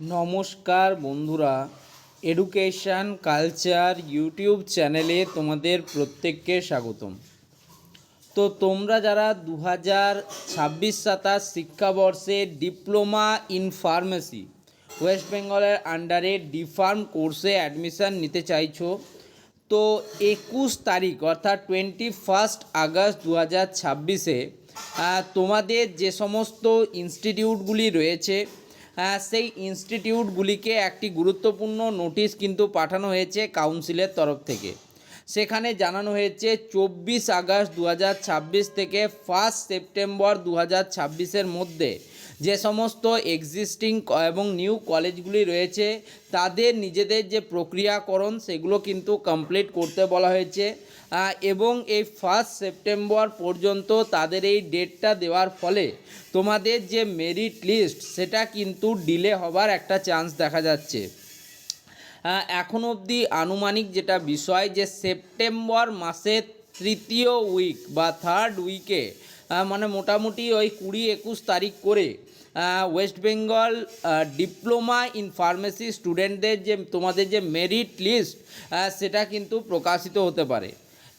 নমস্কার বন্ধুরা, education culture YouTube চ্যানেলে তোমাদের প্রত্যেককে স্বাগতম। তো তোমরা যারা 2026-27 শিক্ষাবর্ষে ডিপ্লোমা ইন ফার্মেসি ওয়েস্ট বেঙ্গলের আন্ডারে ডিফার্ম কোর্সে অ্যাডমিশান নিতে চাইছো, তো 21 তারিখ অর্থাৎ 21 আগস্ট 2026-এ তোমাদের যে সমস্ত ইনস্টিটিউটগুলি রয়েছে সেই ইনস্টিটিউটগুলিকে একটি গুরুত্বপূর্ণ নোটিশ কিন্তু পাঠানো হয়েছে কাউন্সিলের তরফ থেকে। সেখানে জানানো হয়েছে 24 আগস্ট 2026 থেকে 1 সেপ্টেম্বর 2026-এর মধ্যে যে সমস্ত এক্সিস্টিং এবং নিউ কলেজগুলি রয়েছে তাদের নিজেদের যে প্রক্রিয়াকরণ সেগুলো কিন্তু কমপ্লিট করতে বলা হয়েছে এবং এই 1 সেপ্টেম্বর পর্যন্ত তাদের এই ডেটটা দেওয়ার ফলে তোমাদের যে মেরিট লিস্ট সেটা কিন্তু ডিলে হবার একটা চান্স দেখা যাচ্ছে। এখন অবধি আনুমানিক যেটা বিষয় যে সেপ্টেম্বর মাসের তৃতীয় উইক বা থার্ড উইকে মানে মোটামুটি ওই 20-21 তারিখ করে West Bengal diploma in pharmacy স্টুডেন্টদের যে তোমাদের যে মেরিট লিস্ট সেটা কিন্তু প্রকাশিত হতে পারে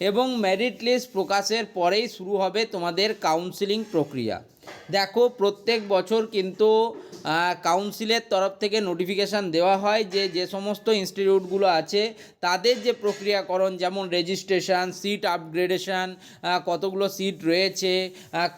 এবং মেরিট লিস্ট প্রকাশের পরেই শুরু হবে তোমাদের কাউন্সিলিং প্রক্রিয়া। দেখো, প্রত্যেক বছর কিন্তু কাউন্সিলের তরফ থেকে নোটিফিকেশান দেওয়া হয় যে যে সমস্ত ইনস্টিটিউটগুলো আছে তাদের যে প্রক্রিয়াকরণ, যেমন রেজিস্ট্রেশন, সিট আপগ্রেডেশন, কতগুলো সিট রয়েছে,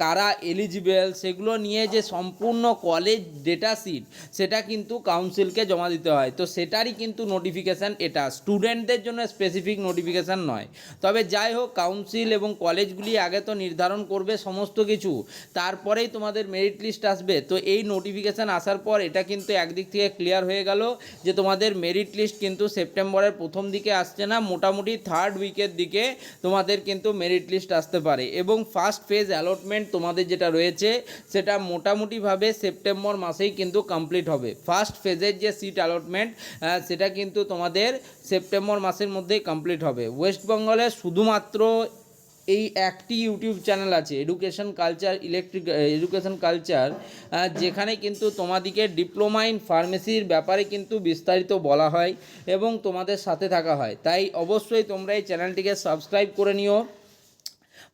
কারা এলিজিবেল, সেগুলো নিয়ে যে সম্পূর্ণ কলেজ ডেটা সিট সেটা কিন্তু কাউন্সিলকে জমা দিতে হয়। তো সেটারই কিন্তু নোটিফিকেশান এটা, স্টুডেন্টদের জন্য স্পেসিফিক নোটিফিকেশান নয়। তবে যাই হোক, কাউন্সিল এবং কলেজগুলি আগে তো নির্ধারণ করবে সমস্ত কিছু, তারপরেই তোমাদের মেরিট লিস্ট আসবে। তো এই নোটিফিকেশান আসার পর এটা কিন্তু একদিক থেকে ক্লিয়ার হয়ে গেল যে তোমাদের মেরিট লিস্ট কিন্তু সেপ্টেম্বরের প্রথম দিকে আসছে না, মোটামুটি থার্ড উইকের দিকে তোমাদের কিন্তু মেরিট লিস্ট আসতে পারে এবং ফার্স্ট ফেজ অ্যালটমেন্ট তোমাদের যেটা রয়েছে সেটা মোটামুটিভাবে সেপ্টেম্বর মাসেই কিন্তু কমপ্লিট হবে। ফার্স্ট ফেজের যে সিট অ্যালটমেন্ট সেটা কিন্তু তোমাদের সেপ্টেম্বর মাসের মধ্যেই কমপ্লিট হবে। ওয়েস্ট বেঙ্গলে শুধুমাত্র এই একটি ইউটিউব চ্যানেল আছে, এডুকেশন কালচার, যেখানে কিন্তু তোমাদিকে ডিপ্লোমা ইন ফার্মেসির ব্যাপারে কিন্তু বিস্তারিত বলা হয় এবং তোমাদের সাথে থাকা হয়। তাই অবশ্যই তোমরা এই চ্যানেলটিকে সাবস্ক্রাইব করে নিও।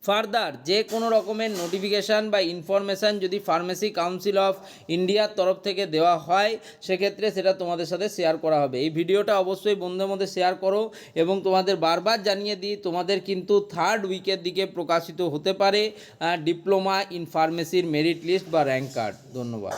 ফার্দার যে কোনো রকমের নোটিফিকেশান বা ইনফরমেশান যদি ফার্মেসি কাউন্সিল অফ ইন্ডিয়ার তরফ থেকে দেওয়া হয় সেক্ষেত্রে সেটা তোমাদের সাথে শেয়ার করা হবে। এই ভিডিওটা অবশ্যই বন্ধুদের মধ্যে শেয়ার করো এবং তোমাদের বারবার জানিয়ে দিই তোমাদের কিন্তু থার্ড উইকের দিকে প্রকাশিত হতে পারে ডিপ্লোমা ইন ফার্মেসির মেরিট লিস্ট বা র্যাঙ্ক কার্ড। ধন্যবাদ।